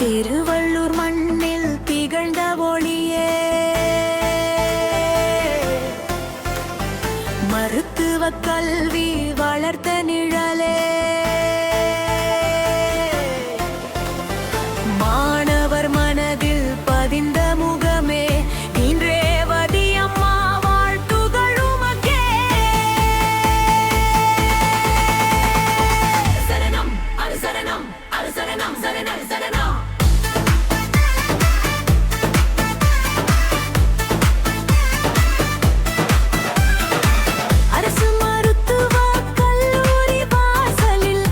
திருவள்ளூர் மண்ணில் திகழ்ந்த ஒளியே, மருத்துவ கல்வி வளர்த்த நிழலே, மாணவர் மனதில் பதிந்த முகமே, இன்றேவதி அம்மா வாழ்த்துகளுமக்கே. சரணம் அருசரணம் அருசரணம் சரணம் சரணம். அரசு மருத்துவ கல்லூரி வாசலில்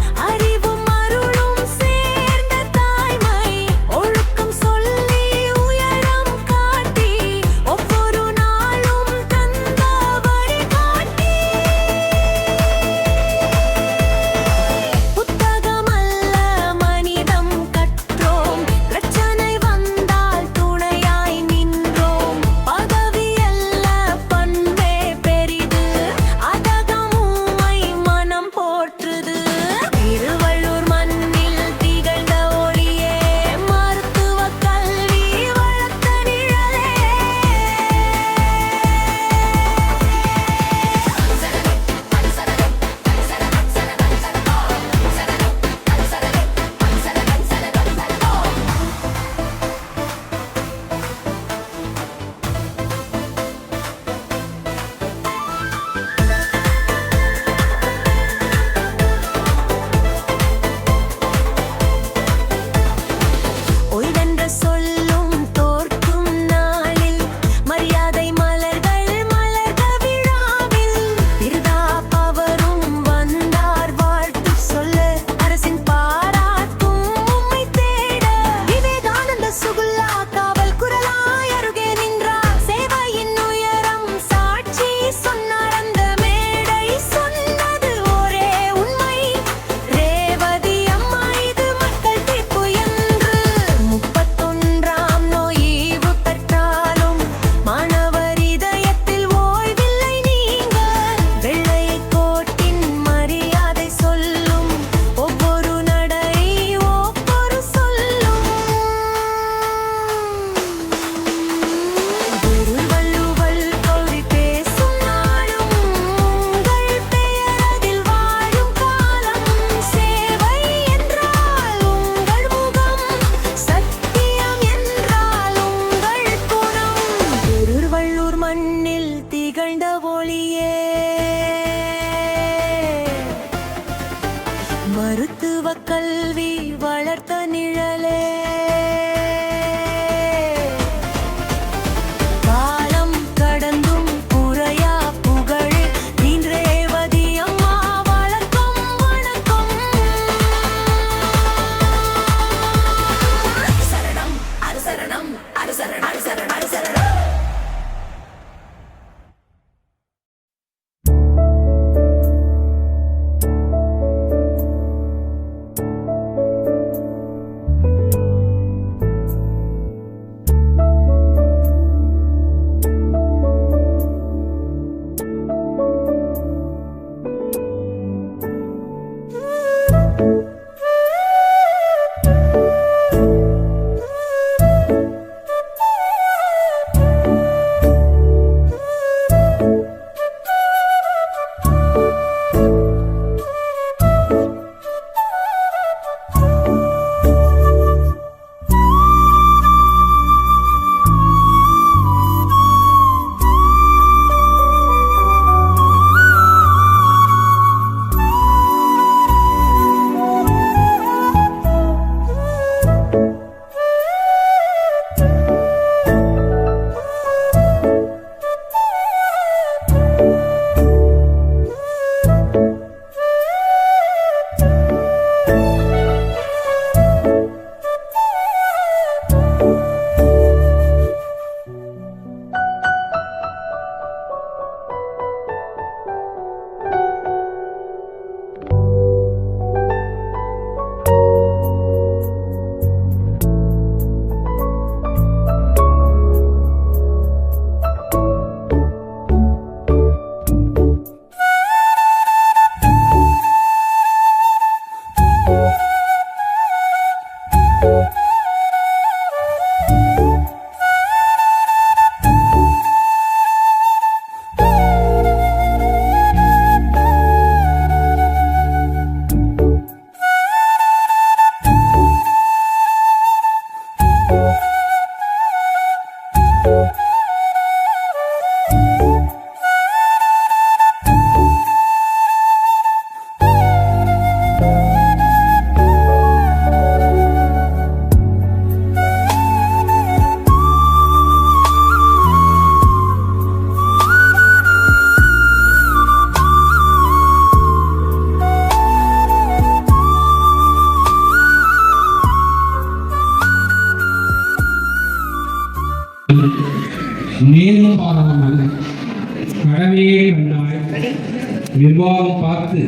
நிர்வாகம் பார்த்து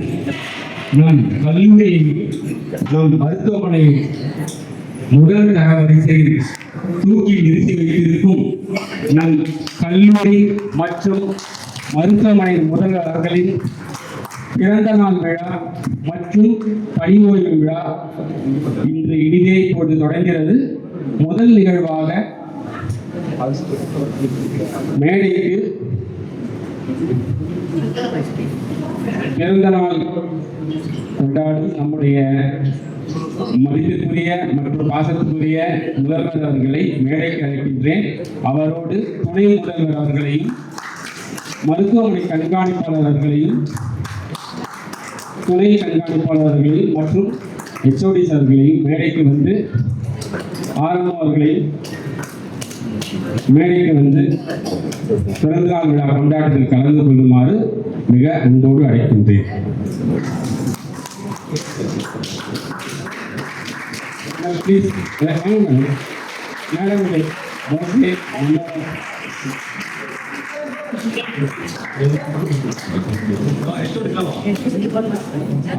நம் கல்லூரி நம் மருத்துவமனை முதல் தர வரிசையில் தூக்கி நிறுத்தி வைத்திருக்கும் நம் கல்லூரி மற்றும் மருத்துவமனை முதல்வர்களின் பிறந்த நாள் விழா மற்றும் பணி ஓய்வு விழா இன்று இனிதே இப்போது தொடங்கிறது. முதல் நிகழ்வாக மேடைக்கு பிறந்த நாள் கொண்டாடும் நம்முடைய மதிப்பிற்குரிய மற்றும் பாசத்துக்குரிய முதல்வர் அவர்களை மேடைக்கு அழைக்கின்றேன். அவரோடு துணை முதல்வர் அவர்களையும் மருத்துவமனை கண்காணிப்பாளர் அவர்களையும் துணை கண்காணிப்பாளர்களையும் மற்றும் HODs அவர்களையும் மேடைக்கு வந்து ஆரம்ப அவர்களையும் மேடைக்கு வந்து பிறந்தநாள் விழா கொண்டாட்டத்தில் கலந்து கொள்ளுமாறு மிக அன்போடு அழைக்கின்றேன்.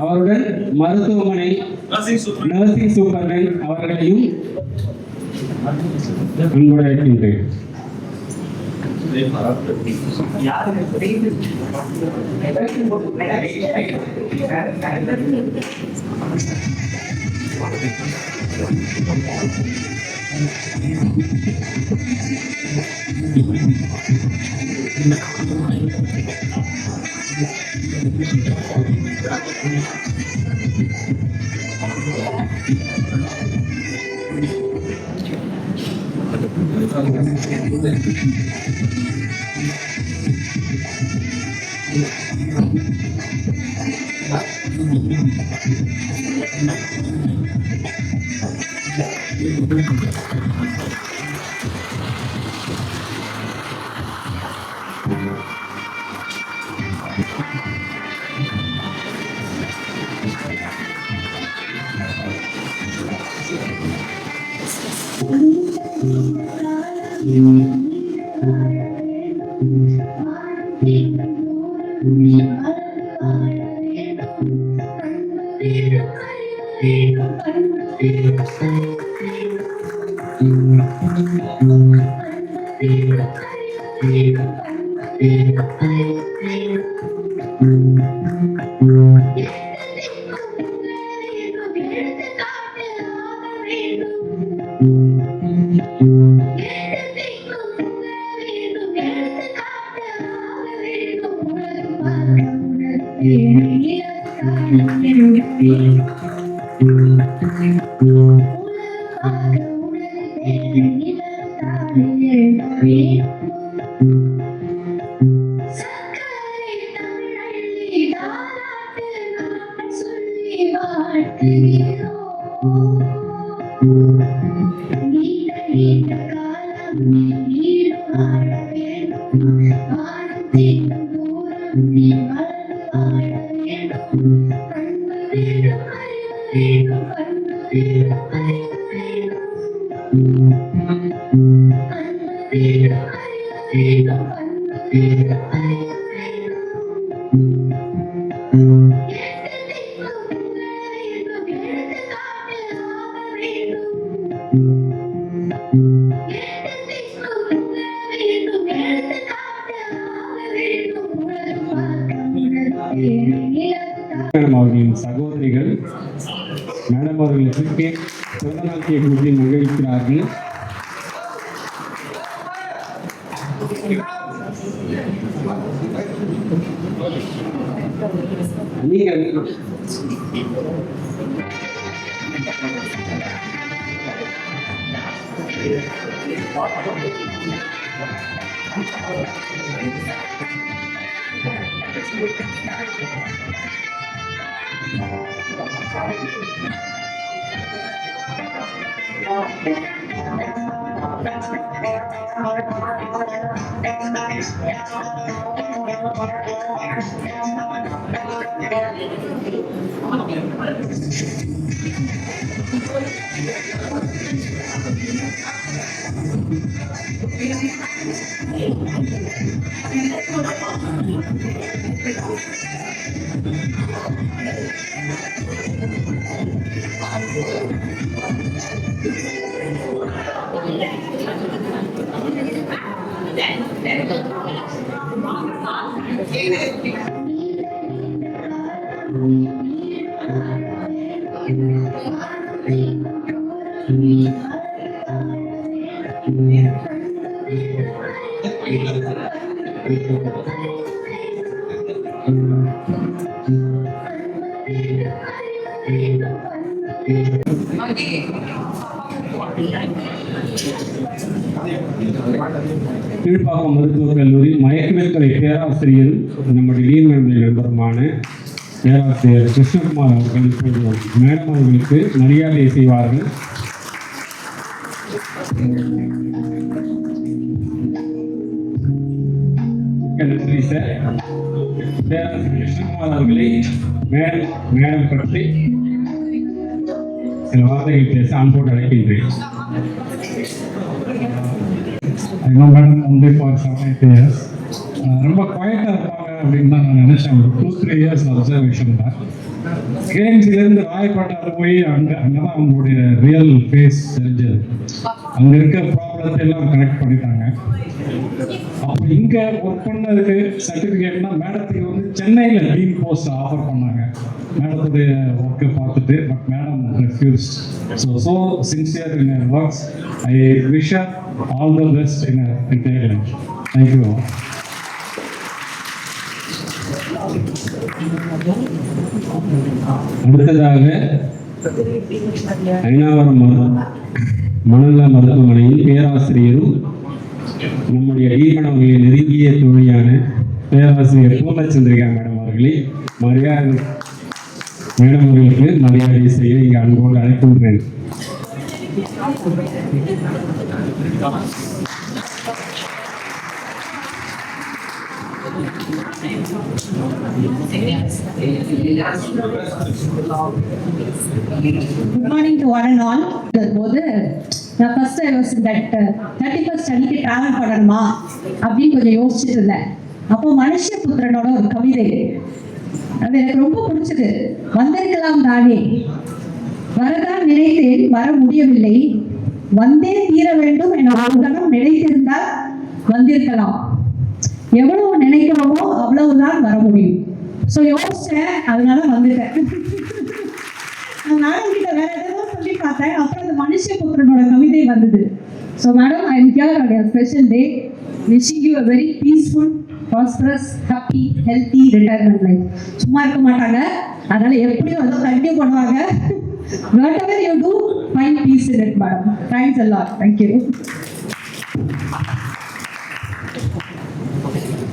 அவருடன் மருத்துவமனை நர்சிங் சூப்பர்டன் அவர்களையும் அன்போடு அழைக்கின்றேன். அவர்களின் சகோதரிகள் மேடம் அவர்களுக்கு பிறந்தநாள் கேக் ஊட்டி மகிழ்கிறார்கள். நீங்கள் கீழ்ப்பாக்கம் மருத்துவக் கல்லூரி மயக்கவியல் பேராசிரியர் நம்முடைய நீர்மேல்மை நண்பருமான பேராசிரியர் கிருஷ்ணகுமார் அவர்கள் இப்போது மேடம் அவர்களுக்கு மரியாதை செய்வார்கள். நன்றி சார். பேராசிரியர் கிருஷ்ணகுமார் அவர்களை மேடம் பற்றி சில வார்த்தைகள் பேச அன்போடு அழைக்கின்றேன். I know madam only for 7-8 years. ரொம்ப குவைட்டாக இருப்பாங்க அப்படின்னு தான் நான் நினச்சேன். ஒரு 2-3 இயர்ஸ் அப்சர்வேஷன் தான். கேஎம்சிலேருந்து ராயப்பேட்டை போய் அங்கே தான் அவங்களுடைய ரியல் ஃபேஸ் தெரிஞ்சது. அங்கே இருக்க ப்ராப்ளத்தை எல்லாம் கனெக்ட் பண்ணிட்டாங்க. அப்போ இங்கே ஒர்க் பண்ணதுக்கு சர்டிஃபிகேட்னா மேடத்துக்கு வந்து சென்னையில் டீன் போஸ்ட் ஆஃபர் பண்ணாங்க. மேடத்துடைய ஒர்க்கை பார்த்துட்டு but madam refuse. So sincere in her works. I wish her all the best in her entire life. Thank you. அடுத்ததாக ஐநாவரம் மனநல மருத்துவமனையின் பேராசிரியரும் நம்முடைய ஈமனவர்களை நெருங்கிய தோழியான பேராசிரியர் பூர்ணச்சந்திரிகா மேடம் அவர்களை மேடம் அவர்களுக்கு மரியாதை செய்ய இங்கே அன்போடு அழைக்கின்றேன். Good morning to one and all. போது நான் first I was that 31st அன்னைக்கு டிராவல் பண்ணணுமா அப்படின்னு கொஞ்சம் யோசிச்சுட்டு இருந்தேன். அப்போ மனுஷபுத்திரனோட ஒரு கவிதை அது எனக்கு ரொம்ப பிடிச்சது. வந்திருக்கலாம் தானே, வரதான் நினைத்தேன் வர முடியவில்லை, வந்தே தீர வேண்டும் என ஒரு கணம் நினைத்திருந்தால் வந்திருக்கலாம், எவ்வளவு நினைக்கிறோமோ அவ்வளவுதான் வர முடியும். ஸோ யோசிச்சேன், அதனால வந்துட்டேன். மேடம் கிட்ட வேற ஏதாவது சொல்லி பார்த்தேன், அப்புறம் அந்த மனுஷபுத்திரனோட கவிதை வந்தது. So madam, I am here on your special day, wishing you a very peaceful, prosperous, happy, healthy retirement life. சும்மா இருக்க மாட்டாங்க, அதனால எப்படியும் வந்து கண்டினியூ பண்ணுவாங்க. whatever you do, find peace in it, madam. Thanks a lot. Thank you.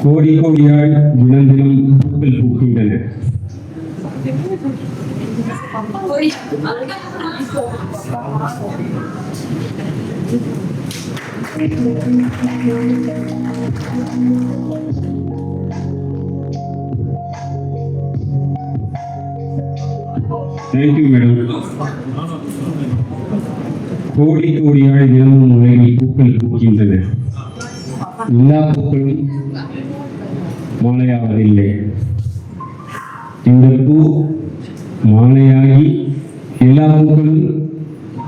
கோடி கோடியாய் தினம் தினம் பூக்கள் பூக்கின்றன. Thank you madam. கோடி கோடியாய் தினமும் உலகில் பூக்கள் பூக்கின்றன. எல்லா பூக்களும் மாலையாவதில்லை. இந்த பூ மாலையாகி எல்லா பூக்களும்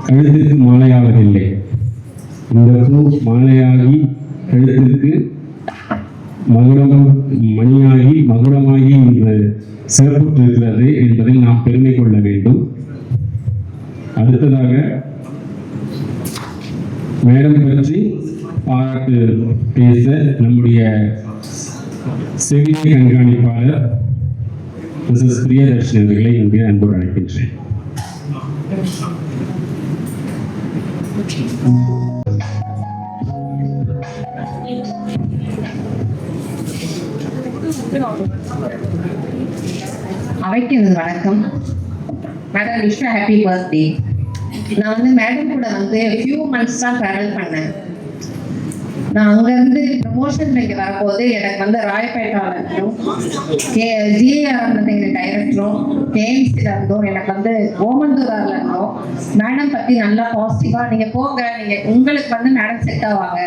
கழுத்துக்கு மாலையாவதில்லை. இந்த பூ மாலையாகி கழுத்துக்கு மகுடம் மணியாகி மகுடமாகி இன்று சிறப்புற்றிருக்கிறது என்பதில் நாம் பெருமை கொள்ள வேண்டும். அடுத்ததாக மேடம் பற்றி பாராட்டு பேச நம்முடைய செவிலிய கண்காணிப்பாளர் மிஸ்ஸஸ் பிரியதர்ஷினி அவர்களை இங்கே அன்போடு அழைக்கின்றேன். அவைக்கு வணக்கம் மேடம். Wish happy birthday. நான் வந்து மேடம் கூட வந்து ஃபியூ மந்த்ஸ் தான் ட்ராவல் பண்ணேன். நான் அங்கேருந்து ப்ரமோஷன் இங்கே வரும்போது எனக்கு வந்து ராயப்பேட்டாலும் ஜிஏஆர் டைரக்டரும் கேஎம்சியில் இருந்தோம், எனக்கு வந்து ஓமந்தூராரில் இருந்தோம். மேடம் பற்றி நல்லா பாசிட்டிவாக நீங்கள் போங்க, நீங்கள் உங்களுக்கு வந்து மேடம் செட் ஆவாங்க,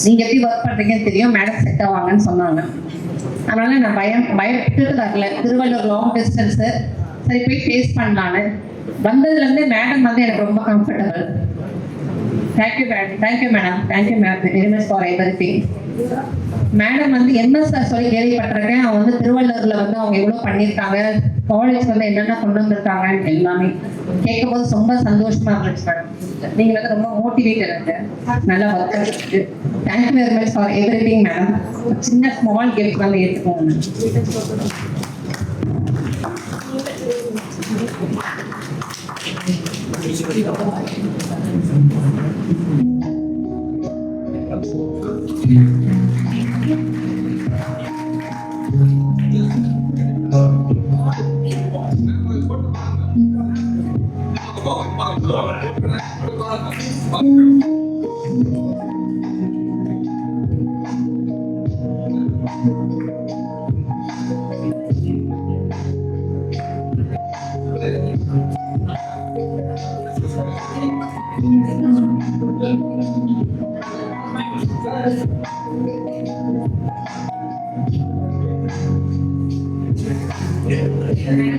நீங்கள் எப்படி ஒர்க் பண்ணுறீங்கன்னு தெரியும், மேடம் செட் ஆவாங்கன்னு சொன்னாங்க. அதனால நான் பயப்பட்டு வரல. திருவள்ளூர் லாங் டிஸ்டன்ஸு, சரி போய் ஃபேஸ் பண்ணலான்னு வந்ததுலேருந்து மேடம் வந்து எனக்கு ரொம்ப comfortable. Thank you madam, thank you madam, thank you ma'am very much for everything. Madam வந்து எம்எஸ்ஆர் சொல்லி கேள்விப்பட்டிருக்கேன். அவங்க வந்து திருவள்ளூரில் வந்து அவங்க எவ்வளோ பண்ணியிருக்காங்க, காலேஜ் வந்து என்னென்ன கொண்டு வந்திருக்காங்க எல்லாமே கேட்கும்போது ரொம்ப சந்தோஷமா இருந்துச்சு மேடம். நீங்கள் வந்து ரொம்ப மோட்டிவேட்டட் இருக்கு, நல்லா ஒர்க் இருக்கு. Thank you very much for everything madam. சின்ன ஸ்மால் கிஃப்ட் வந்து எடுத்துக்கோங்க மேம்.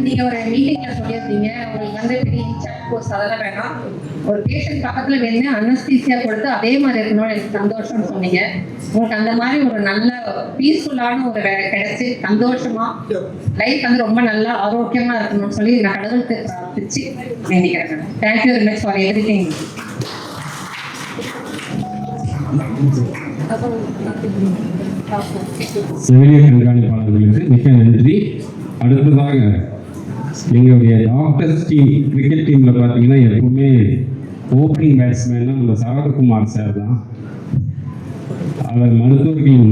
நீங்க ஒரு மீட்டிங்ல சொல்லியிருந்தீங்க, உங்களுக்கு வந்து பெரிய இன்சார்ஜ் போஸ்ட் அதெல்லாம் வேணாம், ஒரு பேஷண்ட் பக்கத்துல வேணும் அனஸ்தீசியா கொடுத்து அதே மாதிரி இருக்கணும்னு எனக்கு சந்தோஷம்னு சொன்னீங்க. உங்களுக்கு அந்த மாதிரி ஒரு நல்ல பீஸ்ஃபுல்லான ஒரு வேலை கிடைச்சி சந்தோஷமா லைஃப் வந்து ரொம்ப நல்லா ஆரோக்கியமா இருக்கணும்னு சொல்லி நான் கடவுளுக்கு பிரார்த்திச்சு வேண்டிக்கிறேன். Thank you very much for everything. செவிலியர் கண்காணிப்பாளர்களுக்கு மிக்க நன்றி. அடுத்ததாக எங்களுடைய டாக்டர்ஸ் டீம், கிரிக்கெட் டீமில் பார்த்தீங்கன்னா எப்பவுமே ஓப்பனிங் பேட்ஸ்மேன்னா நம்ம சரவணகுமார் சார் தான். அவர் மருத்துவர்களின்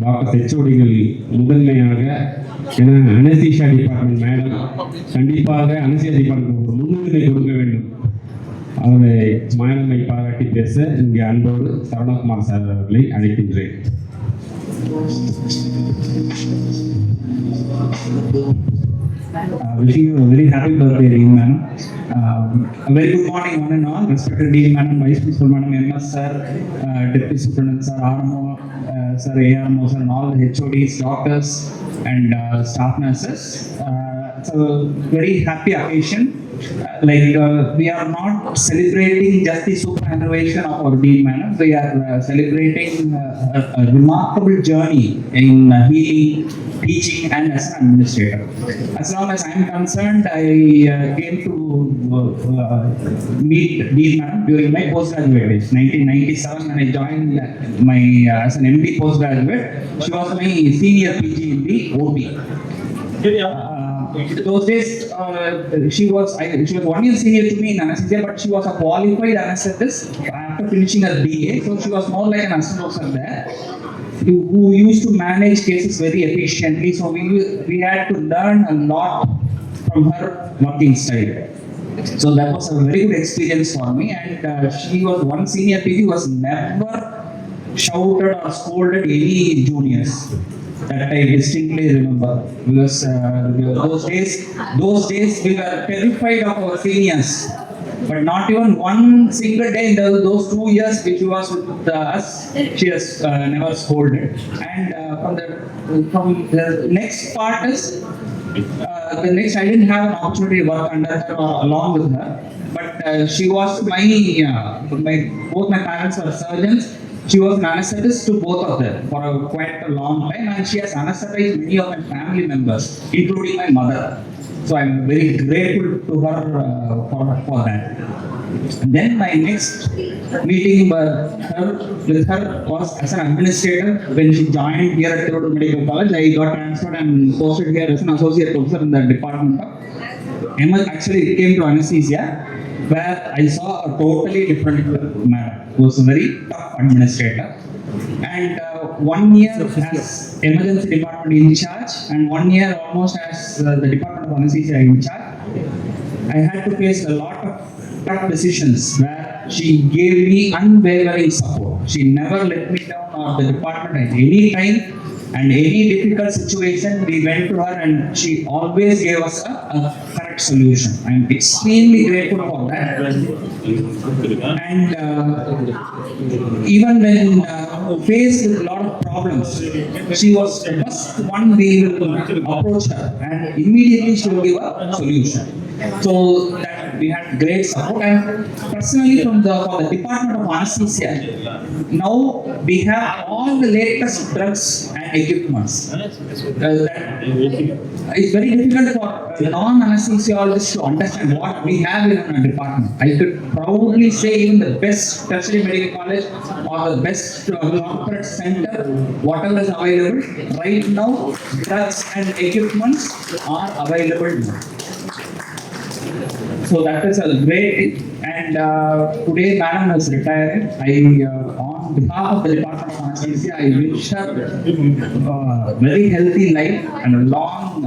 டாக்டர் ஹெச்ஓடிகள் முதன்மையாக, ஏன்னா அனஸ்தீஷியா டிபார்ட்மெண்ட் மேடம் கண்டிப்பாக அனஸ்தீஷியா டிபார்ட்மெண்ட் ஒரு முன்னுரிமை கொடுக்க வேண்டும். அவரை மாநிலமை பாராட்டி பேச இங்கே அன்போடு சரவணகுமார் சார் அவர்களை அழைக்கின்றேன். Wishing you a very happy birthday, Dean Madam. A very good morning, one and all. Respected Dean Madam, Vice Principal Madam, MS Sir, Deputy Superintendent Sir, RMO Sir, ARMO Sir, and all the HODs, doctors, and staff nurses. It's a very happy occasion. We are not celebrating just the superannuation of our Dean Madam. We are celebrating a remarkable journey in healing, teaching, and as an administrator. As long as I am concerned, I came to meet Dean Madam during my postgraduate days, 1997, when I joined my as an MD postgraduate. She was my senior PG in the OP. Those days, she was 1 year senior to me in anesthesia, but she was a qualified anesthetist after finishing her BA, so she was more like an assistant professor there, who used to manage cases very efficiently. So we had to learn a lot from her working style. So that was a very good experience for me. And she was one senior PG who was never shouted or scolded any juniors. That I distinctly remember, because those days we were terrified of our seniors, but not even one single day in those 2 years which she was with us, she has never scolded. And from the next part is the next, I didn't have an opportunity to work under her or along with her, but she was both my parents were surgeons. She was an anesthetist to both of them for quite a long time, and she has anesthetized many of my family members, including my mother. So I'm very grateful to her for that. And then my next meeting with her was as an administrator. When she joined here at Tiruvallur Medical College, I got transferred and posted here as an associate professor in the department of actually it came to anesthesia, where I saw a totally different man. He was a very tough administrator. And 1 year as emergency department in charge, and 1 year almost as the department of anesthesia in charge, I had to face a lot of tough decisions where she gave me unwavering support. She never let me down or the department at any time. And any difficult situation, we went to her and she always gave us a correct solution. I am extremely grateful for that. And even when faced with a lot of problems, she was the first one we will approach her and immediately she will give a solution. So that we had great support. And personally for the Department of Anesthesia, now we have all the latest drugs and equipments. It's very difficult for non-anesthesiologists to understand what we have in our department. I could proudly say even the best tertiary medical college or the best corporate center, whatever is available right now, drugs and equipments are available now. So that is a great thing. And today Madam is retired. On behalf of the Department of Anesthesia, I wish her very healthy life and a long,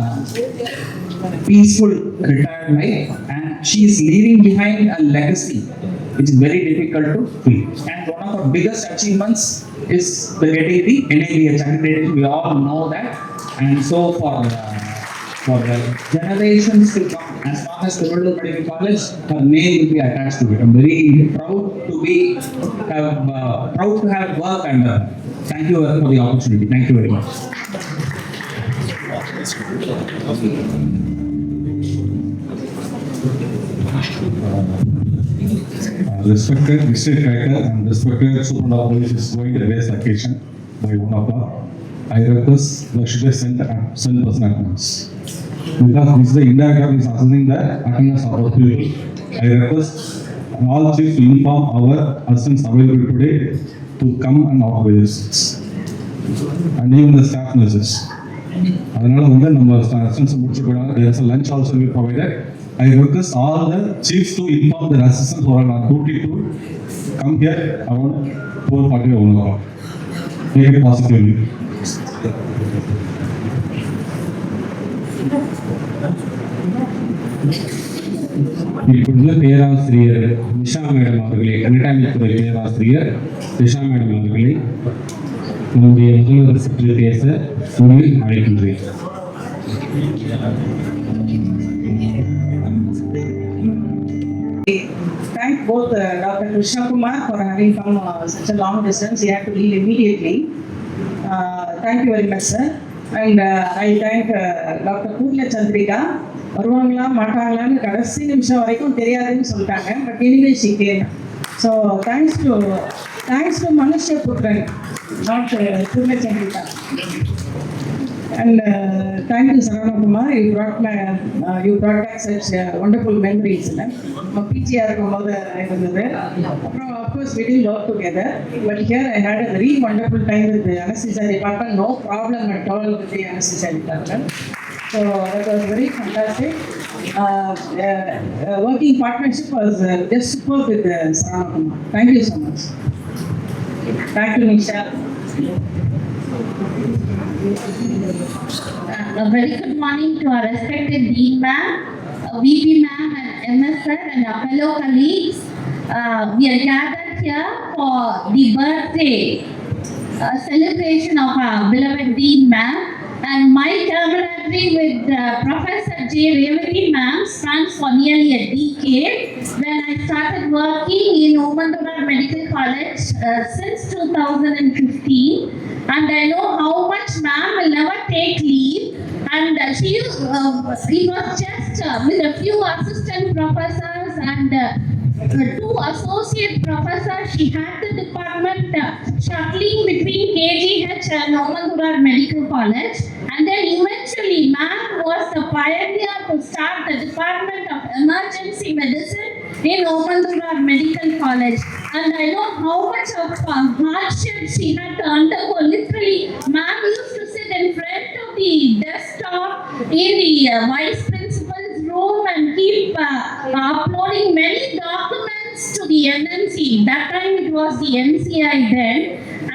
peaceful retired life. And she is leaving behind a legacy which is very difficult to fill. And one of her biggest achievements is the getting the NABH accreditation. We all know that. And so for the generations to come, as long as Tiruvallur Medical College, her name will be attached to it. I'm very proud to have worked under her. Thank you for the opportunity. Thank you very much. Respected district collector and respected superintendent of police is going to raise occasion by 1 o'clock. I request that should be sent person attendance. Because this is the indirect is assessing the attendance of our people. I request all chiefs to inform our assistants available today to come and offer visits. And even the staff nurses. அதனால நம்ம assistants முடிச்சு போறாங்க. There's a lunch also will be provided. I request all the chiefs to inform their assistants who are on duty to come here around 4:40 or 1 o'clock. Take it positively. இப்பொழுது பேராசிரியர் Nisha madam அவர்களை கணிட்டாமித்துறை பேராசிரியர் Nisha madam அவர்களை நம்முடைய முதல்வர் சற்று பேச அழைக்கின்றேன். Thank both Dr. Krishna Kumar for having come such a long distance. He had to leave immediately. Thank you very much, sir. And I thank Dr. Purla Chandrika. வருவாங்களா மாட்டாங்களான்னு கடைசி நிமிஷம் வரைக்கும் தெரியாதுன்னு சொல்லிட்டாங்க. But anyway she came. So thanks to Manushya Puthiran, not Purla Chandrika. And thank you, Saravana Kumar. You brought back such wonderful memories. PGR இருந்தது. அப்புறம் of course we didn't work together, but here I had a very wonderful time with the anesthesia department. No problem at all with the anesthesia department. So that was very fantastic. Working partnership was just superb with Saravana Kumar. Thank you so much. Thank you, Nisha. A very good morning to our respected Dean Ma'am, VP Ma'am and MS Sir and our fellow colleagues. We are gathered here for the birthday celebration of our beloved Dean Ma'am, and my camaraderie with Professor J. Revati Ma'am spans for nearly a decade when I started working in Omandura Medical College since 2015. And I know how much ma'am will never take leave. And it was just with a few assistant professors and 2 associate professors, she had the department shuttling between KGH and Omandura Medical College. And then eventually, ma'am was the pioneer to start the Department of Emergency Medicine in Omandura Medical College. And I know how much of hardship she had to undergo. Literally, ma'am used to sit in front of the desktop in the vice principal's room and keep uploading many documents to the NMC. That time it was the NCI then.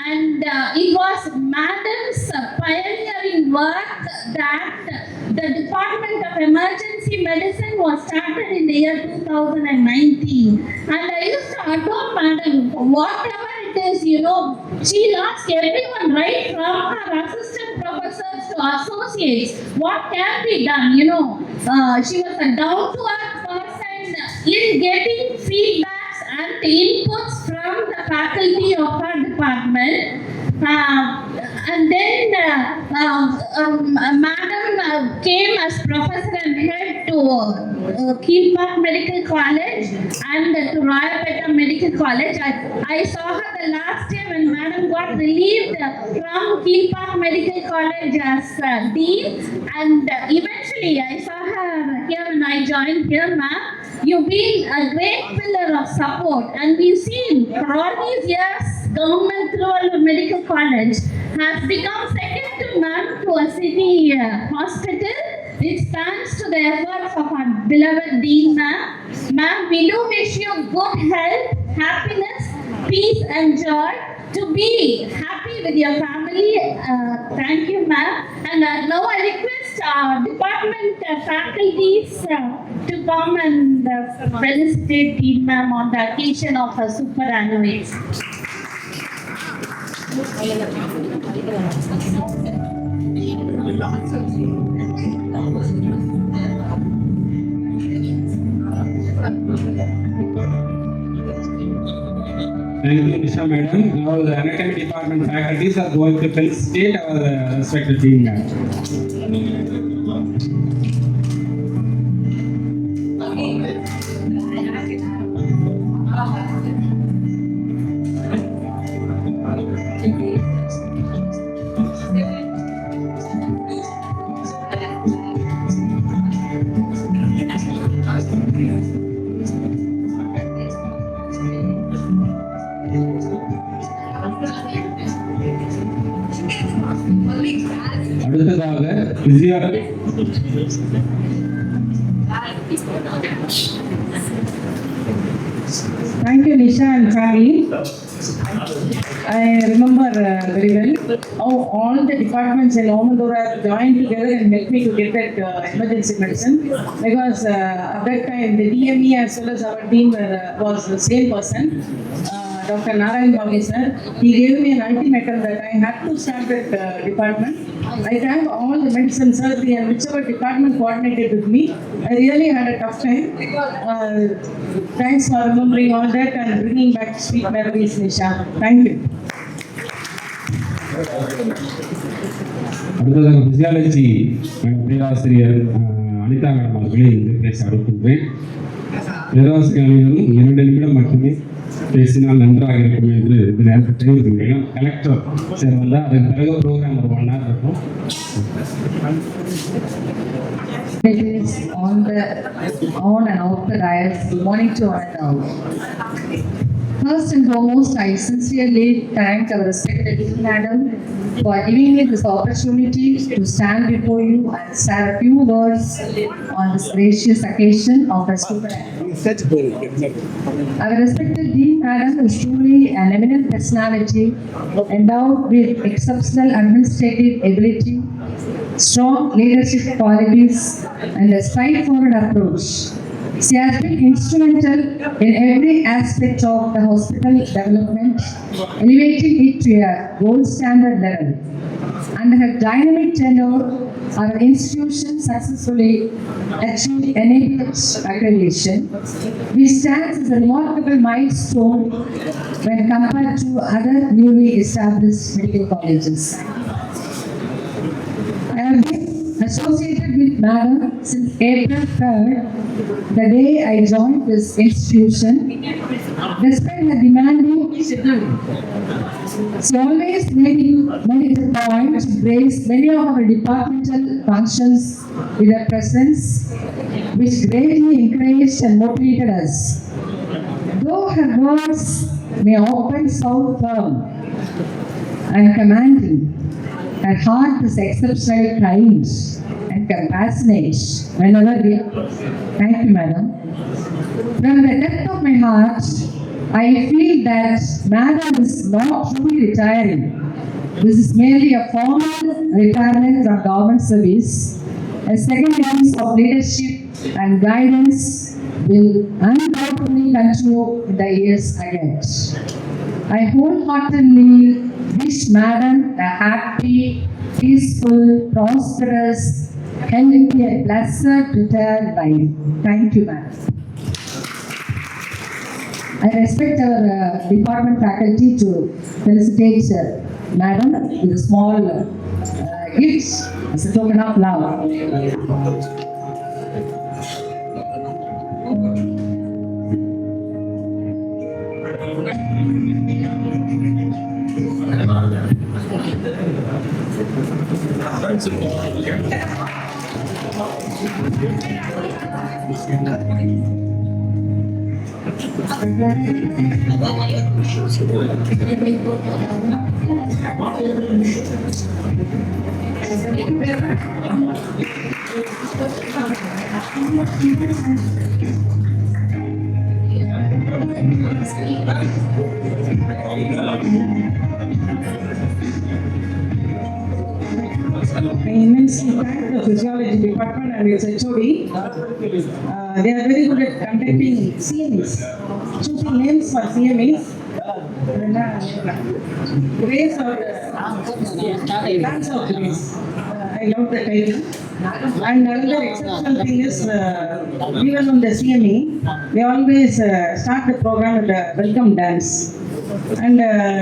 And it was madam's pioneering work that the Department of Emergency Medicine was started in the year 2019. And I used to adore madam, whatever it is, she lost everyone, right from her assistant professors to associates. What can be done? She was a down-to-earth person in getting feedbacks and inputs from the faculty of her department. And then Madam came as professor and head to Keele Park Medical College and to Rayapeta Medical College. I saw her the last year when Madam got relieved from Keele Park Medical College as dean, and eventually I saw her here when I joined here, ma'am. You've been a great pillar of support, and we've seen for all these years, Government Trivandrum Medical College has become second to none to a city hospital. It's thanks to the efforts of our beloved Dean, ma'am. Ma'am, we do wish you good health, happiness, peace and joy, to be happy with your family. Thank you, ma'am. And now I request our department faculties to come and felicitate Dean, ma'am, on the occasion of her superannuation. Thank you, Nisha Madam. Now the anatomy department faculties are going to felicitate our respected dean, ma'am. அடுத்ததாக Vijaya Thank you, Nisha and family. I remember very well how all the departments in Omandura joined together and helped me to get that emergency medicine, because at that time the DME as well as our team was the same person. Dr. Narayan Bhavani sir, he gave me an ultimatum that I had to start that department. I thank all the medicine surgery and whichever department coordinated with me. I really had a tough time. Thanks for remembering all that and bringing back sweet memories, Nisha. Thank you. அடுத்ததாக physiology பேராசிரியர் Anitha madam அவர்களே இங்கு பேச அழைக்கின்றேன். பேராசிரியர் அனைவரும் 2 நிமிடம் மட்டுமே பேசினால் நன்றாக இருக்கும் என்று இந்த நேரத்தில் தெரிவிக்கிறேன். கலெக்டர் சார் வந்தால் அதுக்கு பிறகு ப்ரோக்ராம் ஒரு 1 hour இருக்கும். On and off the dais, good morning to all. First and foremost, I sincerely thank our respected Madam for giving me this opportunity to stand before you and say a few words on this gracious occasion of the superannuation. Our respected Dean Madam is truly an eminent personality, endowed with exceptional administrative ability, strong leadership qualities, and a straightforward approach. She has been instrumental in every aspect of the hospital development, elevating it to a gold standard level. Under her dynamic tenure, our institution successfully achieved NABH accreditation, which stands as a remarkable milestone when compared to other newly established medical colleges. I have been associated with Madam since April 3rd, the day I joined this institution. Despite her demanding schedule, she always made it a point to grace many of our departmental functions with her presence, which greatly encouraged and motivated us. Though her words may often sound firm and commanding, her heart is exceptionally kind and compassionate whenever we... Thank you, Madam. From the depth of my heart, I feel that Madam is not truly retiring. This is merely a formal retirement from government service. A second innings of leadership and guidance will undoubtedly continue in the years ahead. I wholeheartedly wish Madam a happy, peaceful, prosperous, healthy and blessed retired life. Thank you, Madam. I respect our department faculty to felicitate Madam with a small gift as a token of love. I immensely thank the physiology department and its HOD. They are very good at conducting CMEs, choosing names for CMEs. Grace or Dance of Grace. I love the title. And another exceptional thing is, even on the CME, they always start the program with a welcome dance. And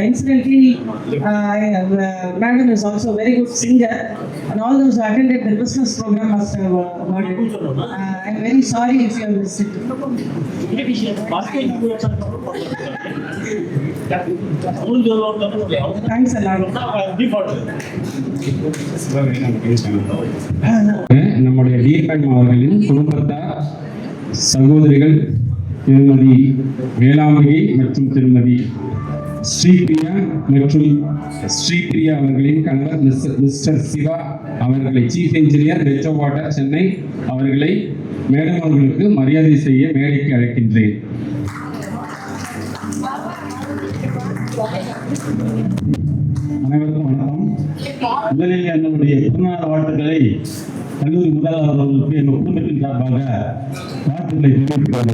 incidentally, Madam is also a very good singer, and all those who attended the business program must have heard it. I'm very sorry if you have missed it. Thanks a lot. நம்முடைய DM அவர்களின் குடும்பத்தார் சகோதரிகள் திருமதி வேளாண்மை மற்றும் திருமதி ஸ்ரீபிரியா மற்றும் ஸ்ரீபிரியா அவர்களின் கணவர் மிஸ்டர் சிவா அவர்களை chief engineer metro water Chennai அவர்களை மேடம் அவர்களுக்கு மரியாதை செய்ய மேடைக்கு அழைக்கின்றேன். அனைவருக்கும் வணக்கம். முதலில் என்னுடைய பிறந்தநாள் வாழ்த்துக்களை கல்லூரி முதல்வர் அவர்களுக்கு எங்கள் குடும்பத்தின் சார்பாக வாழ்த்துக்களை தெரிவித்துக்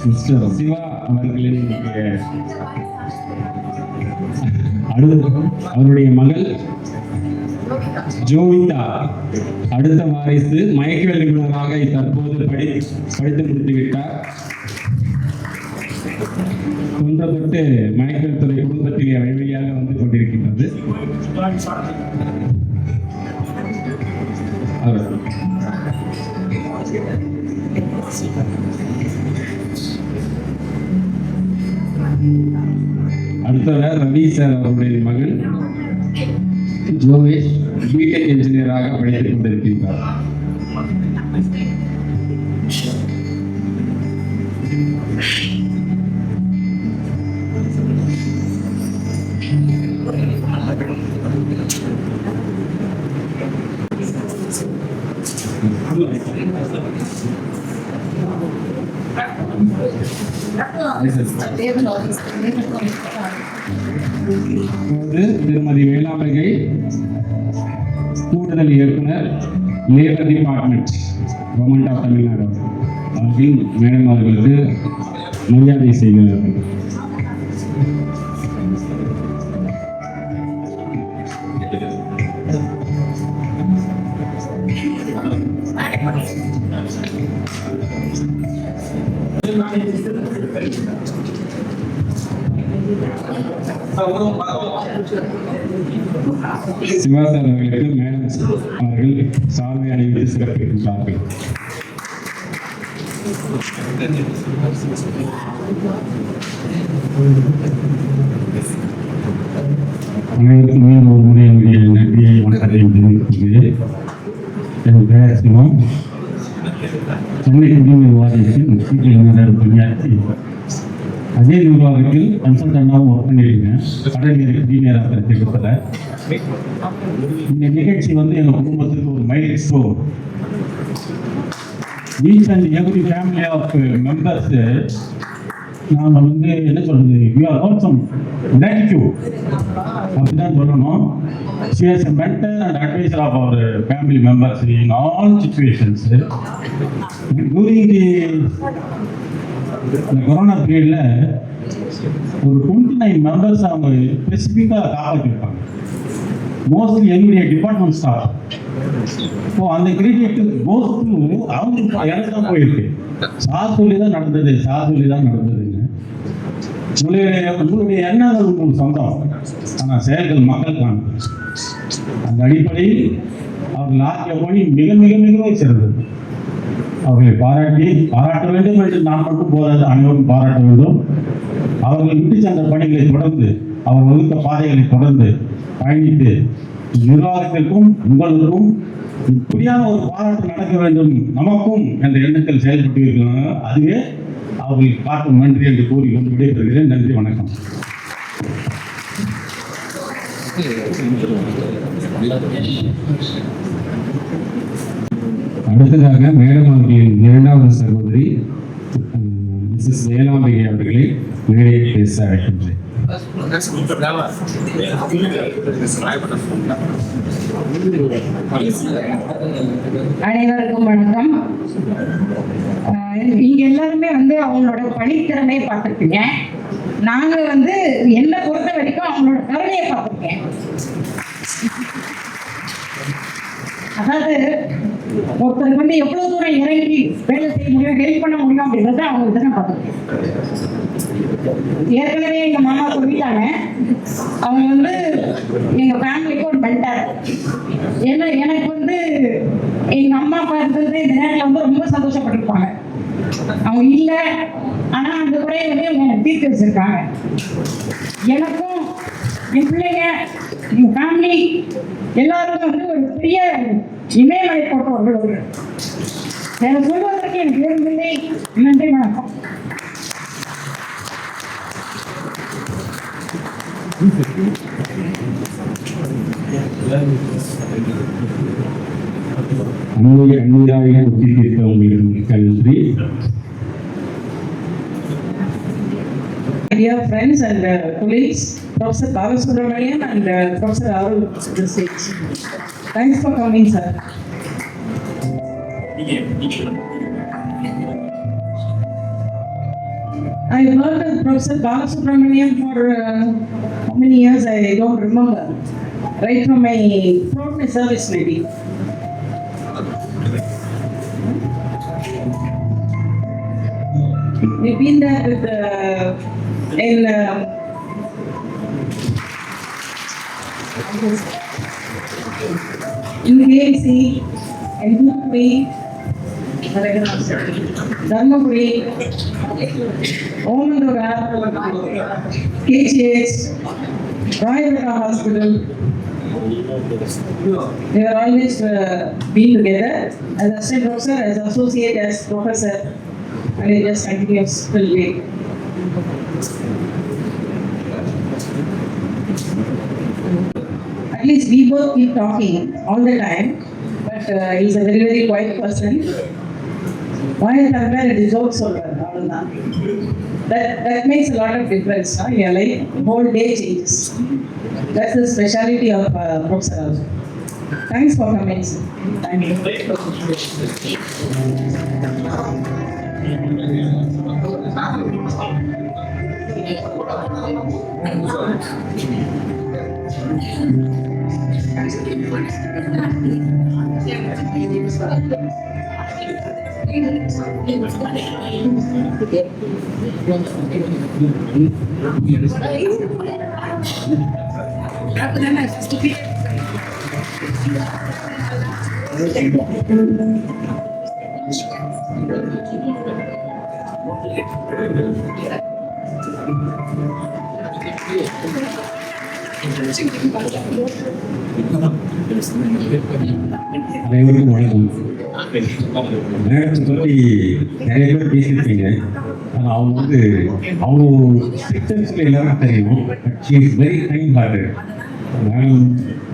மிஸ்டர் சிவா அவர்களின் அவருடைய மகள் ஜோவிதா அடுத்த வாரிசு மயக்கவியல் நிபுணராக தற்போது படித்து முடித்துவிட்டார். தொன்று தொட்டு மயக்கவியல் துறை குடும்பத்தில் வழியாக வந்து கொண்டிருக்கின்றது. அடுத்தவர் ரவி சார் அவருடைய மகன் ஜோவேஷ் பிடெக் இன்ஜினியராக படித்துக் கொண்டிருக்கிறார். திருமதி வேளாண்மை கூடுதல் இயக்குனர் labour department government of Tamil Nadu அவர்கள் மேடம் அவர்களுக்கு மரியாதை செய்கிறார்கள். சிவா சார் அவர்களுக்கு மேடம் அவர்கள் சால்வை அணிவித்து சிறப்பிக்கின்றார்கள். அனைவருக்கும் மீண்டும் ஒரு முறை என்னுடைய நன்றியை வணக்கத்தையும் தெரிவித்துள்ளேன். என் பெயர் சிவம். சென்னை குடிநீர் வாரியத்தில் முக்கிய பணியாற்றி அதே நிர்வாகத்தில் கன்சல்டண்டாகவும் ஒர்க் பண்ணியிருக்கேன். கடல் நீர் குடிநீர் திட்டத்தில் இந்த நிகழ்ச்சி வந்து எங்கள் குடும்பத்துக்கு ஒரு milestone. Each and every family of members நாம் வந்து என்ன சொல்றது, we are all some gratitude அப்படிதான் சொல்லணும். She is a mentor and advisor of our family members in all situations. During the corona பீரியடில் ஒரு 29 மெம்பர்ஸ் அவங்க ஸ்பெசிஃபிக்காக காப்பாற்றிருப்பாங்க. மோஸ்ட்லி என்னுடைய டிபார்ட்மெண்ட் ஸ்டாஃப். ஸோ அந்த கிரெடிட் கோஸ் டு அவங்களுக்கு எனக்கு தான் போயிருக்கு. சார் சொல்லி தான் நடந்தது, சார் சொல்லி தான் நடந்ததுங்க. உங்களுடைய எண்ணங்கள் உங்களுக்கு சொந்தம், ஆனால் செயல்கள் மக்களுக்கான. அந்த அடிப்படையில் அவர்கள் ஆற்றிய பணி மிக மிக மிகவும் சிறந்தது. அவர்களை பாராட்ட வேண்டும் என்று நான் மட்டும் போதாது, அனைவரும் பாராட்ட வேண்டும். அவர்கள் விட்டு சென்ற பணிகளை தொடர்ந்து, அவர் வகுத்த பாதைகளை தொடர்ந்து பயணித்து நிர்வாகத்திற்கும் உங்களுக்கும் இப்படியான ஒரு பாராட்டு நடக்க வேண்டும் நமக்கும் என்ற எண்ணத்தில் செயல்பட்டு இருக்கிறாங்க. அதுவே அவர்களுக்கு காட்டும் நன்றி என்று கூறி கொண்டு விடைபெறுகிறேன். நன்றி, வணக்கம். அடுத்ததாக மேடம் அவர்களின் இரண்டாவது சகோதரி மிஸ்ஸஸ் வேளாம்பிகை அவர்களை மேடையில் பேச அழைக்கின்றேன். அனைவருக்கும் வணக்கம். நீங்க எல்லாருமே வந்து அவங்களோட பணித்திறமையை பார்த்துருப்பீங்க. நாங்க வந்து என்னை பொறுத்த வரைக்கும் அவங்களோட திறமையை பார்த்துருக்கேன். அதாவது ஒருத்தருக்கு வந்து எவ்வளவு தூரம் இறங்கி வேலை செய்ய முடியும், ஹெல்ப் பண்ண முடியும் அப்படின்றத அவங்க தான் பார்த்துருக்கேன். ஏற்கனவே எங்க மாமா சொல்லிட்டாங்க, அவங்க வந்து எங்க ஃபேமிலிக்கு ஒரு மென்டர். ஏன்னா எனக்கு வந்து எங்க அம்மா அப்பா இருந்தது இந்த நேரத்தில் வந்து ரொம்ப சந்தோஷப்பட்டிருப்பாங்க. அவங்க இல்லை, ஆனா அந்த குறையை வந்து அவங்க தீர்த்து வச்சிருக்காங்க. எனக்கும் என் பிள்ளைங்க, என் ஃபேமிலி எல்லாருக்கும் வந்து ஒரு பெரிய இமயமலை போட்டவர்கள். எனக்கு சொல்வதற்கு எனக்கு ஏதுமில்லை. நன்றி, வணக்கம். அன்பாக ஒத்தி தீர்க்க உங்களுக்கு மிக்க நன்றி. Dear friends and colleagues, Professor Balasubramanian and Professor Arul to the stage. Thanks for coming, sir. I worked with Professor Balasubramanian for how many years I don't remember. Right from my program service maybe. We've been there with in KMC, in Hoopi, Dharmapuri, Omandura, KGH, Rayagada Hospital. We are always been together as assistant professor, as associate, as professor, and it just continues till date. At least we both keep talking all the time, but he's a very, very quiet person. Why is that? It is also that makes a lot of difference. Your life, whole day changes. That's the speciality of Professor also. Thanks for coming, sir. Thank you. அனைவருக்கும் வணக்கம். மேடத்தை பற்றி நிறைய பேர் பேசியிருப்பீங்க. ஆனால் அவங்க வந்து அவ்வளோ ஸ்ட்ரிக்டன்ஸில் எல்லாருக்கும் தெரியும். She is very kind hearted. Madam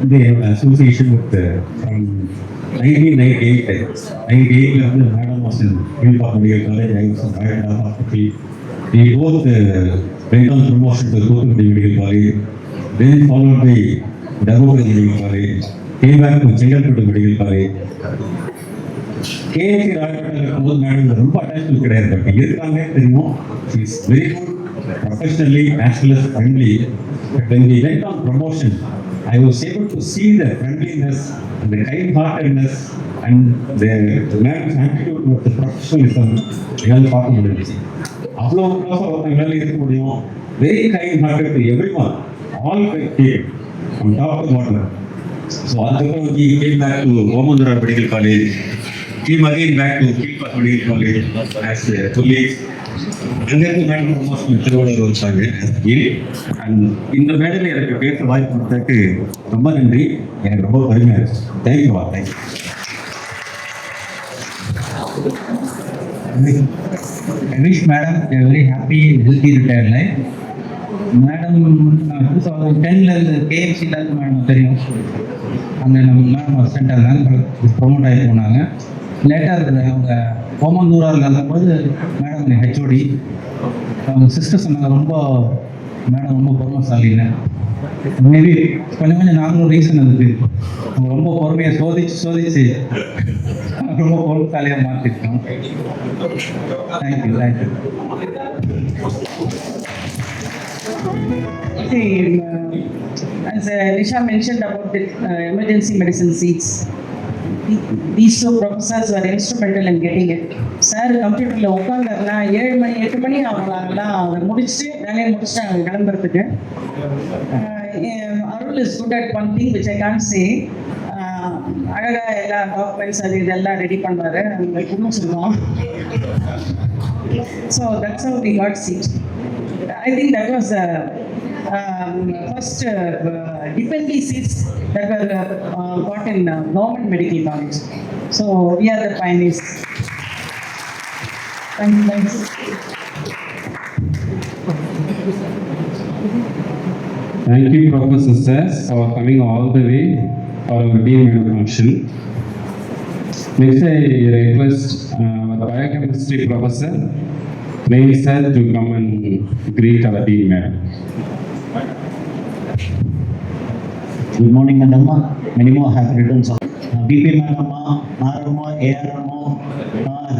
வந்து அசோசியேஷன் வித் ஃப்ரம் 1998 வந்து madam was in uniform medical college. I was in biota hospital. We both went on promotion to Thoothukudi Medical College, then followed by Dharmapuri Medical College, came back to Chengalpattu Medical College. KMC ராயப்பேட்டையில் இருக்கும்போது madam ரொம்ப attachment கிடையாது, but இருக்காங்க தெரியும். She is very good professionally as well as friendly. But when we went on promotion, I was able to see the friendliness and the kind-heartedness and the man's attitude with the professionalism எல்லாம் பார்க்க முடிஞ்சிச்சு. அவ்வளோ க்ளோஸாக ஒருத்தங்களால இருக்க முடியும். Very kind hearted to everyone, all came from top to bottom. So அதுக்கப்புறம் he came back to Omandurar medical college, came again back to Kilpauk medical college as a colleague. அங்கேருந்து மேடம் ப்ரமோஷன் திருவள்ளுவர் வச்சாங்க. அண்ட் இந்த மேடையில் எனக்கு பேச வாய்ப்பு கொடுத்ததுக்கு ரொம்ப நன்றி. எனக்கு ரொம்ப பெருமையாக இருக்கு. தேங்க்யூவா, thank you. I wish Madam a very happy, healthy retired life. Madam 2010 KMC madam தெரியும். அங்கே நம்ம மேடம் அசிஸ்டண்டாக இருந்தாங்க, ப்ரொமோட் ஆகி போனாங்க. லேட்டாக அவங்க ஓமந்தூராரில் இருந்தபோது மேடம் ஹெச்ஓடி. அவங்க சிஸ்டர் சொன்னாங்க மேடம் ரொம்ப பொறுமைசாலின்னு. மேபி கொஞ்சம் நாங்களும் ரீசன் அதுக்கு அவங்க ரொம்ப பொறுமையாக சோதிச்சு ரொம்ப பொறுமைசாலியாக மாற்றிருக்கோம். Thank you. See, as Nisha mentioned about the emergency medicine seats, these two professors were instrumental in getting it. Sir கம்ப்யூட்டரில் உட்காந்துருந்தா 7 மணி 8 மணி அவங்களாங்கலாம் அதை வேலையை முடிச்சுட்டு அவங்க கிளம்புறதுக்கு. Arul is good at one thing which I can't say. அழகாக எல்லா டாக்குமெண்ட்ஸ் இதெல்லாம் ரெடி பண்ணுவார். அவங்க இன்னும் சொல்லுவோம். So that's how we got seat. I think that was the first dependent seats that were got in government medical college. So we are the pioneers. Thanks. Thank you, Professor Sisters, for coming all the way for our dean function. Next, I request our biochemistry professor, Name sir, to come and greet our dean madam. Good morning, madam. Many more happy returns of BP madam, RMO, ARMO,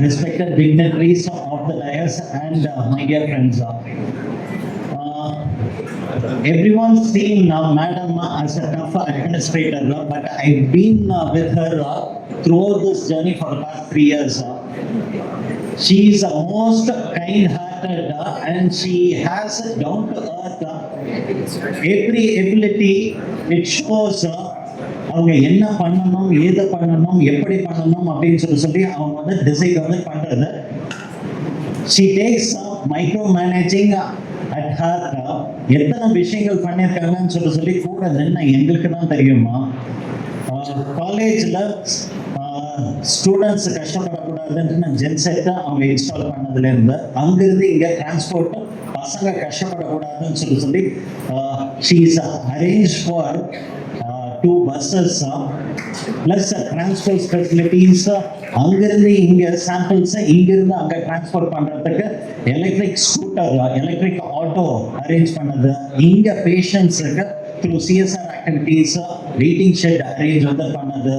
respected dignitaries of the dais and my dear friends. Everyone's seen madam as a tough administrator, but I've been with her throughout this journey for the past 3 years. She is the most kind-hearted and she has down-to-earth every ability. It shows அவங்க என்ன பண்ணணும், ஏதை பண்ணணும், எப்படி பண்ணணும் அப்படின்னு சொல்லி அவங்க வந்து டிசைட் வந்து பண்றது. She takes micro managing at heart. எத்தனை விஷயங்கள் பண்ணியிருக்காங்கன்னு சொல்லி கூட நின்று எங்களுக்கு தான் தெரியுமா. காலேஜில் ஸ்டூடெண்ட்ஸ் கஷ்டப்படக்கூடாதுன்னு ஜென்செட்டை அவங்க இன்ஸ்டால் பண்ணதுலேருந்து அங்கிருந்து இங்கே டிரான்ஸ்போர்ட் பசங்க கஷ்டப்படக்கூடாதுன்னு சொல்லி she is arrange for 2 buses plus transport facilities. அங்கிருந்து இங்கே சாம்பிள்ஸை இங்கிருந்து அங்கே டிரான்ஸ்போர்ட் பண்ணுறதுக்கு electric scooter, electric auto arrange பண்ணது. இங்கே பேஷண்ட்ஸுக்கு through CSR activities, waiting shed arrange வந்து பண்ணது.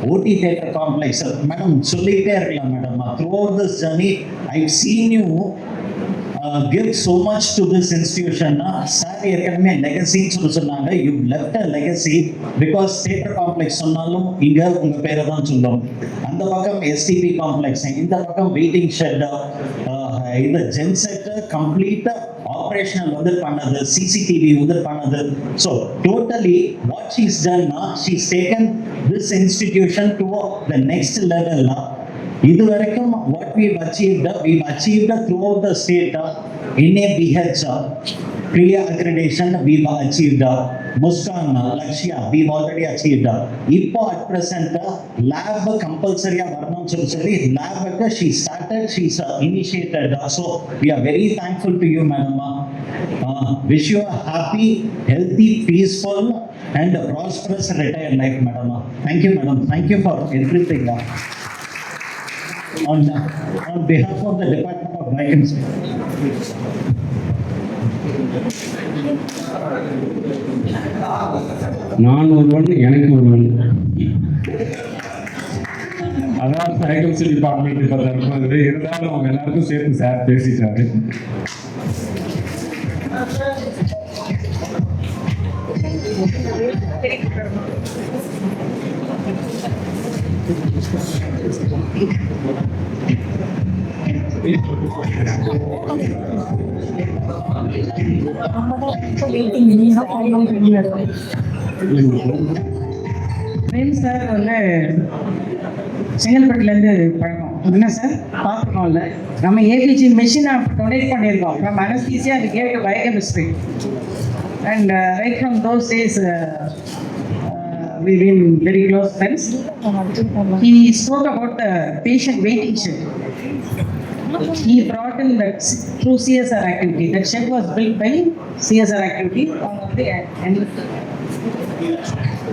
OT theatre complex, மேடம் சொல்லிட்டே இருக்கலாம் madam. Throughout this journey, I've seen you give so much to this institution. Sir, ஏற்கனவே லெகசின்னு சொன்னாங்க. You left a legacy because theatre complex சொன்னாலும் இங்க உங்க பேரை தான் சொல்லும். அந்த பக்கம் STP complex, இந்த பக்கம் waiting shed, இந்த genset complete operational வந்து பண்ணது, CCTV வந்து பண்ணது. So totally what she's done now, she's taken this institution to the next level. இது வரைக்கும் what we've achieved throughout the state. NABH clear accreditation we've achieved. Muskan, Lakshya we've already achieved. இப்போ at present lab compulsory வரணும் சொல்லி lab she started, she's initiated. So we are very thankful to you, madam. Wish you a happy, healthy, peaceful and prosperous retired life, madam. Thank you, madam. Thank you for everything. On behalf of the Department of Vacancy. நான் ஒருவன் எனக்கு ஒருவன், அதான் vacancy department இப்போ தருவது. இருந்தாலும் அவங்க எல்லாருக்கும் சேர்த்து சார் பேசிட்டாரு. பிரேம் சார் வந்து செங்கல்பட்டுலேருந்து பழக்கம் என்ன சார் பார்த்துருக்கோம்ல. நம்ம ஏபிஜி மெஷினை டொனேட் பண்ணியிருக்கோம் ஃப்ரம் அனஸ்தீசியா அது கேட் biochemistry and right from those days we've been very close friends. He spoke about the patient waiting shed. He brought in that through CSR activity. That shed was built by CSR activity. And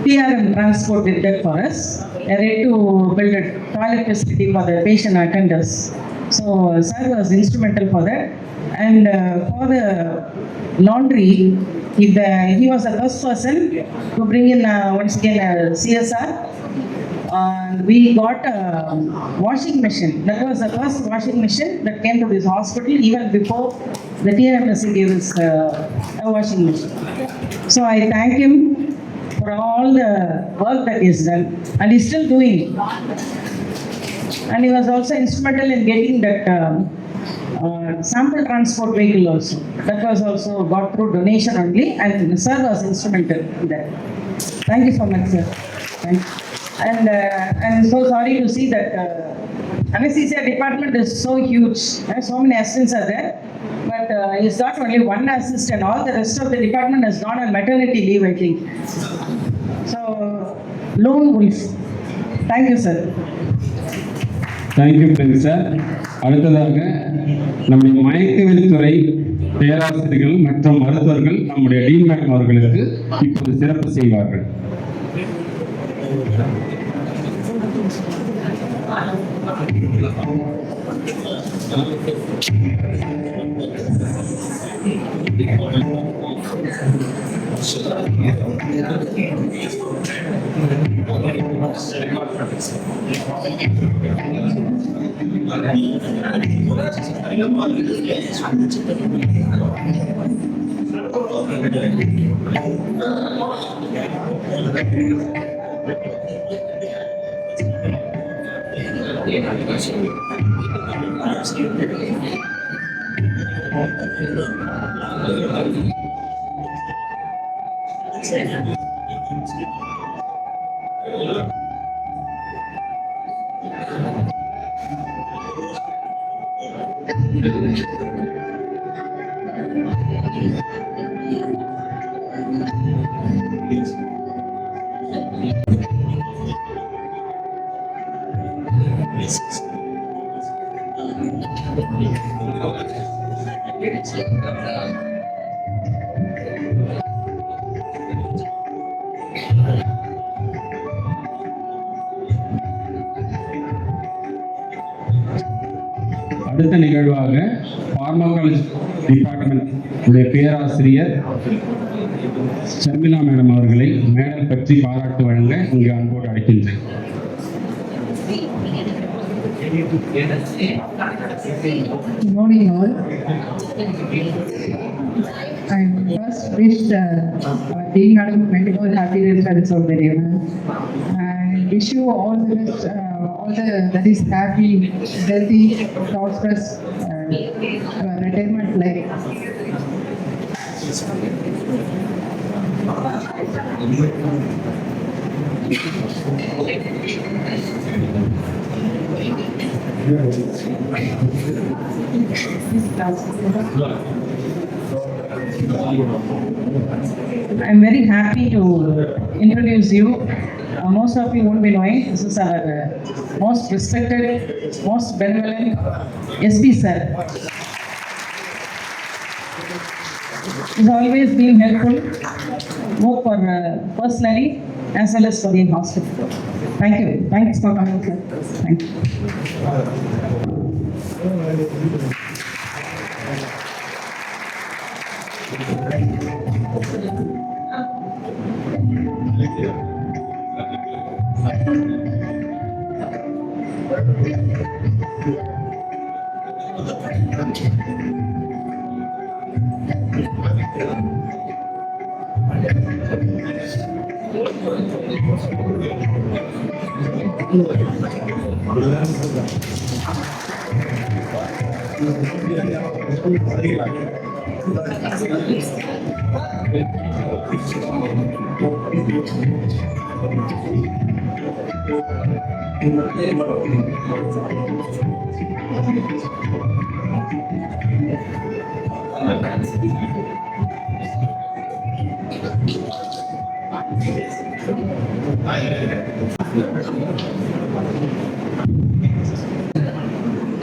PRM Transport did that for us. They had to build a toilet facility for the patient attenders. So sir was instrumental for that. And for the laundry, he was the first person to bring in once again CSR. And we got a washing machine. That was the first washing machine that came to this hospital even before the TMS gave us a washing machine. So I thank him for all the work that he has done, and he's still doing it. And he was also instrumental in getting that sample transport vehicle also. That was also got through donation only, and sir was instrumental in that. Thank you so much, sir. Thank you. And I'm so sorry to see that anesthesia department is so huge. So many assistants are there, but it's not only one assistant. All the rest of the department has gone on maternity leave, I think. So, lone wolf. Thank you, sir. Thank you Prince sir. அடுத்ததாக நம்முடைய மயக்கவியல் துறை பேராசிரியர்கள் மற்றும் மருத்துவர்கள் நம்முடைய dean madam அவர்களுக்கு இப்போது சிறப்பு செய்வார்கள். அடுத்த நிகழ்வாக பார்மகாலஜி டிபார்ட்மெண்ட் உடைய பேராசிரியர் ஷர்மிளா மேடம் அவர்களை மேடல் பற்றி பாராட்டு வழங்க இங்கு அன்போடு அழைக்கின்றேன். Good morning all. I first wish Dean Madam many more happy results of the day. And wish you all the best, all the that is happy, healthy, prosperous retirement life. I'm very happy to introduce you. Most of you won't be knowing, this is our most respected, most benevolent SP sir. He's always been helpful, both for personally as well as for the hospital. Thank you. Thanks for coming, sir. Thank you.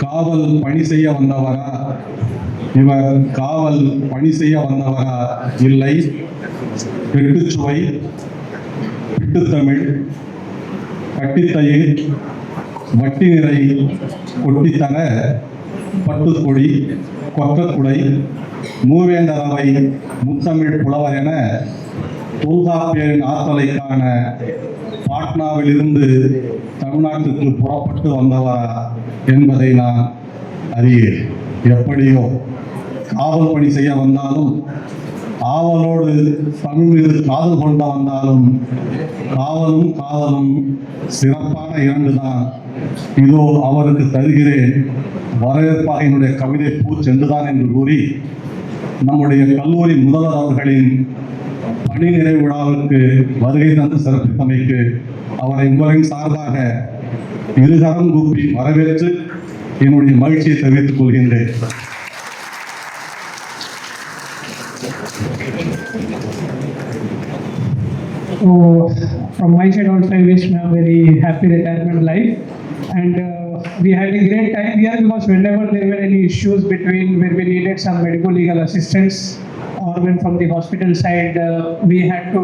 காவல் பணி செய்ய வந்தவரா, இவர் காவல் பணி செய்ய வந்தவரா இல்லை, வெட்டுச்சுவை, விட்டுத்தமிழ், கட்டித்தயிர், வட்டி நிறை, கொட்டித்தர, பட்டுக்கொடி, கொற்றக்குடை, மூவேந்தரவை, முத்தமிழ் புலவர் என தொல்காப்பியரின் ஆற்றலை காண பாட்னாவிலிருந்து தமிழ்நாட்டுக்கு புறப்பட்டு வந்தவரா என்பதை நான் அறியேன். எப்படியோ காவல் பணி செய்ய வந்தாலும், ஆவலோடு தமிழ் மீது காதல் கொண்ட வந்தாலும், காவலும் காதலும் சிறப்பான இரண்டு தான். இதோ அவருக்கு தருகிறேன் வரவேற்பாக என்னுடைய கவிதை பூ சென்றுதான் என்று கூறி, நம்முடைய கல்லூரி முதல்வர் அவர்களின் பணி நிறைவு விழாவிற்கு வருகை தந்து சிறப்பித்தமைக்கு அவரை உங்களின் சார்பாக இருகரம் கூப்பி வரவேற்று என்னுடைய மகிழ்ச்சியை தெரிவித்துக் கொள்கின்றேன். So, from my side also, I wish me a very happy retirement life. And we had a great time here because whenever there were any issues between where we needed some medical legal assistance, or when from the hospital side we had to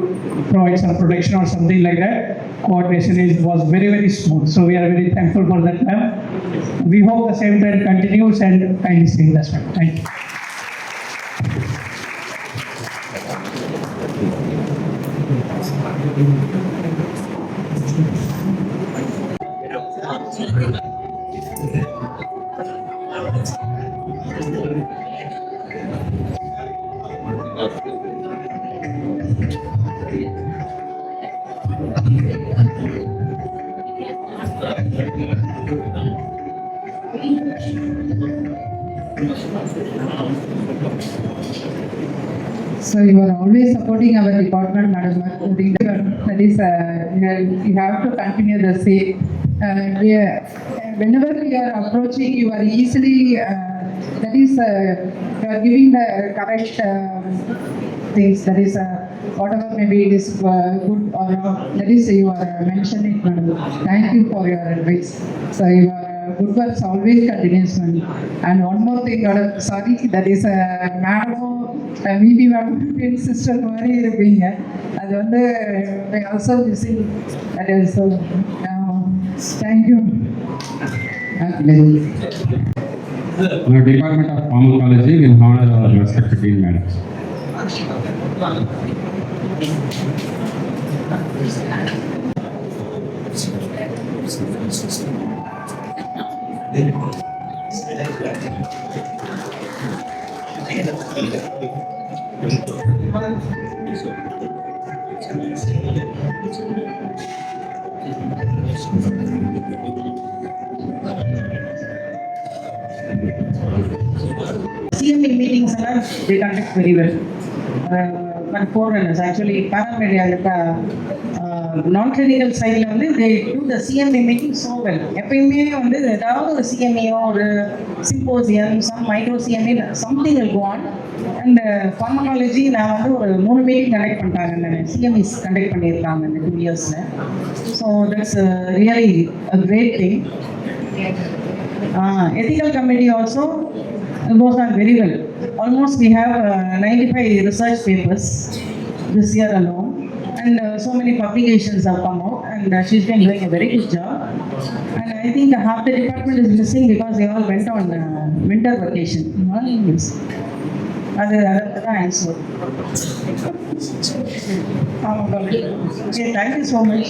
provide some protection or something like that, coordination was very, very smooth. So we are very thankful for that, ma'am. We hope the same trend continues and kindly sing this one. Thank you. So you are always supporting our department, Madam. That is, you have to continue the same. Whenever we are approaching, you are easily, that is, you are giving the correct things. That is, whatever maybe it is good or not. That is, you are mentioning, Madam. Thank you for your advice. So you are good works always continues. And one more thing, Madam, sorry, that is, Madam. Maybe my sister மாதிரி இருப்பீங்க, அது வந்து also missing. That is so. Thank you. The Department of Pharmacology will honor our respected dean madam. CME meetings they conduct very well. But foreigners actually paramedic non-clinical side they do the CME meeting so well. எப்பயுமே ஏதாவது ஒரு CME ஒரு symposium, some micro CME, something will go on. And pharmacology நான் ஒரு 3 meeting conduct பண்ணிட்டாங்க, CMEs conduct பண்ணியிருக்காங்க இந்த 2 yearsல. So that's really a great thing. Ethical committee also goes on very well. Almost we have 95 research papers this year alone, and so many publications have come out, and she's been doing a very good job. And I think half the department is missing because they all went on winter vacation. That's the answer. Okay, thank you so much.